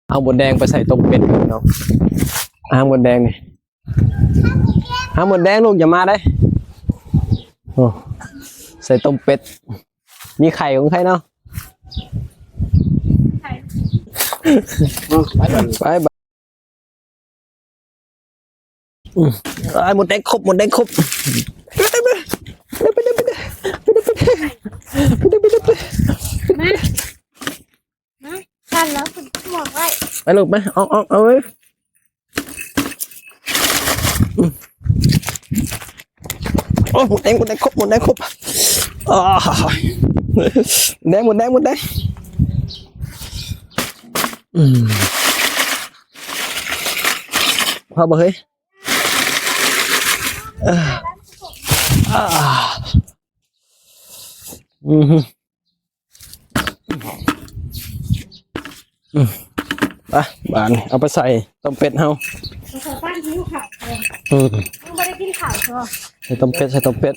เอาหมดแดงไปใส่ต้มเป็ดเนาะเอาหมดแดงนี่เอาหมดแดงลูกอย่ามาได้โอ้ใส่ต้มเป็ดมีไข่ของใครเนาะไปไอ้หมดแดงครบหมดแดงครบมาทันแล้วคุณบอกไว้ไปลูกไปเอาไว้โอ้หมดแดงครบหมดแดงครบอ๋อแดงหมดแดงพอบ่เฮ้ยไปบานเอาไปใส่ต้มเป็ดเฮาเราบ้านหิวข่าวต้องไม่ได้กินข่าวใช่ไหมใส่ต้มเป็ด